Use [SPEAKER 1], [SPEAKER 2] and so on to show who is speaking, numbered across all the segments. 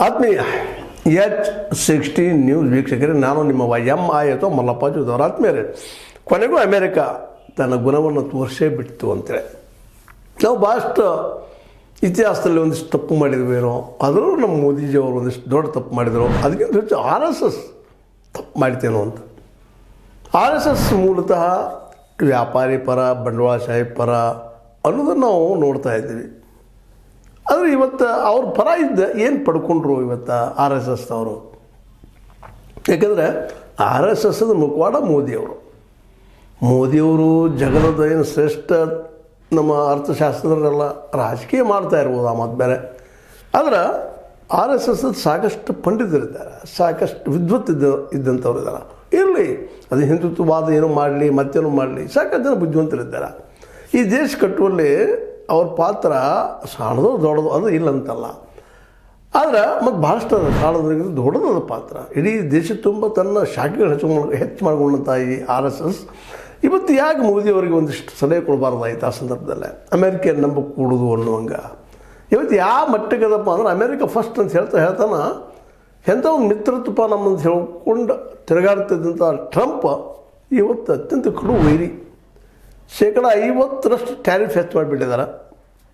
[SPEAKER 1] ಆತ್ಮೀಯ H16 news ವೀಕ್ಷಕರೇ, ನಾನು ನಿಮ್ಮ MI ಅಥವಾ ಮಲ್ಲಪ್ಪ ಜೋದವರ ಆತ್ಮೀಯರೇ. ಕೊನೆಗೂ ಅಮೇರಿಕಾ ತನ್ನ ಗುಣವನ್ನು ತೋರಿಸೇ ಬಿಡ್ತು ಅಂತೇಳಿ ನಾವು ಭಾಳಷ್ಟು ಇತಿಹಾಸದಲ್ಲಿ ಒಂದಿಷ್ಟು ತಪ್ಪು ಮಾಡಿದ್ವೇನೋ, ಅದರಲ್ಲೂ ನಮ್ಮ ಮೋದಿಜಿಯವರು ಒಂದಿಷ್ಟು ದೊಡ್ಡ ತಪ್ಪು ಮಾಡಿದರು. ಅದಕ್ಕಿಂತ ಹೆಚ್ಚು RSS ತಪ್ಪು ಮಾಡ್ತೇನೋ ಅಂತ. RSS ಮೂಲತಃ ವ್ಯಾಪಾರಿ ಪರ, ಬಂಡವಾಳಶಾಹಿ ಪರ ಅನ್ನೋದನ್ನು ನಾವು ನೋಡ್ತಾ ಇದ್ದೀವಿ. ಆದರೆ ಇವತ್ತು ಅವ್ರ ಪರ ಇದ್ದ ಏನು ಪಡ್ಕೊಂಡ್ರು ಇವತ್ತು RSS ಅವರು? ಯಾಕೆಂದರೆ RSSದ ಮುಖವಾಡ ಮೋದಿಯವರು ಜಗದ ಏನು ಶ್ರೇಷ್ಠ ನಮ್ಮ ಅರ್ಥಶಾಸ್ತ್ರದವರೆಲ್ಲ ರಾಜಕೀಯ ಮಾಡ್ತಾ ಇರ್ಬೋದು, ಆ ಮಾತು ಬೇರೆ. ಆದರೆ RSSದ ಸಾಕಷ್ಟು ಪಂಡಿತರಿದ್ದಾರೆ, ಸಾಕಷ್ಟು ಇದ್ದಂಥವ್ರು ಇದ್ದಾರೆ. ಇರಲಿ, ಅದು ಹಿಂದುತ್ವವಾದ ಏನೋ ಮಾಡಲಿ, ಮತ್ತೇನೋ ಮಾಡಲಿ, ಸಾಕಷ್ಟು ಜನ ಬುದ್ಧಿವಂತರಿದ್ದಾರೆ. ಈ ದೇಶ ಕಟ್ಟುವಲ್ಲಿ ಅವ್ರ ಪಾತ್ರ ಸಣ್ಣದು ದೊಡ್ಡದು ಅದು ಇಲ್ಲಂತಲ್ಲ. ಆದರೆ ಮತ್ತು ಭಾಳಷ್ಟು ಅದು ಸಣ್ಣದ್ರಿಂದ ದೊಡ್ಡದಾದ ಪಾತ್ರ. ಇಡೀ ದೇಶ ತುಂಬ ತನ್ನ ಶಾಖೆಗಳು ಹೆಚ್ಚು ಮಾಡ್ಕೊಂಡಂಥ ಈ RSS ಇವತ್ತು ಯಾಕೆ ಮೋದಿಯವರಿಗೆ ಒಂದಿಷ್ಟು ಸಲಹೆ ಕೊಡಬಾರ್ದಾಯ್ತು? ಆ ಸಂದರ್ಭದಲ್ಲೇ ಅಮೇರಿಕ ನಂಬಕ್ಕೆ ಕೂಡುದು ಅನ್ನುವಂಗೆ ಇವತ್ತು ಯಾವ ಮಟ್ಟಿಗದಪ್ಪ ಅಂದ್ರೆ ಅಮೇರಿಕ ಫಸ್ಟ್ ಅಂತ ಹೇಳ್ತಾನೆ ಎಂಥ ಒಂದು ಮಿತ್ರತ್ವ ನಮ್ಮಂತ ಹೇಳ್ಕೊಂಡು ತಿರುಗಾಡ್ತಿದ್ದಂಥ ಟ್ರಂಪ್ ಇವತ್ತು ಅತ್ಯಂತ ಕಡು ವೈರಿ. 50% ಟ್ಯಾರಿಫ್ ಹೆಚ್ಚು ಮಾಡಿಬಿಟ್ಟಿದ್ದಾರೆ.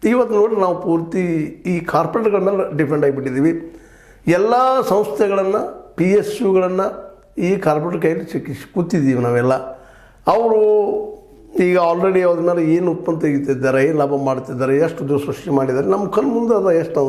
[SPEAKER 1] ಇವತ್ತು ನೋಡಿರಿ, ನಾವು ಪೂರ್ತಿ ಈ ಕಾರ್ಪೊರೇಟ್ಗಳ ಮೇಲೆ ಡಿಪೆಂಡ್ ಆಗಿಬಿಟ್ಟಿದ್ದೀವಿ. ಎಲ್ಲ ಸಂಸ್ಥೆಗಳನ್ನು, PSUಗಳನ್ನು ಈ ಕಾರ್ಪೊರೇಟ್ ಕೈಯಲ್ಲಿ ಕೂತಿದ್ದೀವಿ ನಾವೆಲ್ಲ. ಅವರು ಈಗ ಆಲ್ರೆಡಿ ಅವ್ರ ಮೇಲೆ ಏನು ಉತ್ಪನ್ನ ತೆಗಿತಿದ್ದಾರೆ, ಏನು ಲಾಭ ಮಾಡ್ತಿದ್ದಾರೆ, ಎಷ್ಟು ಸೃಷ್ಟಿ ಮಾಡಿದ್ದಾರೆ, ನಮ್ಮ ಕಣ್ಣು ಮುಂದೆ ಅದ ಎಷ್ಟು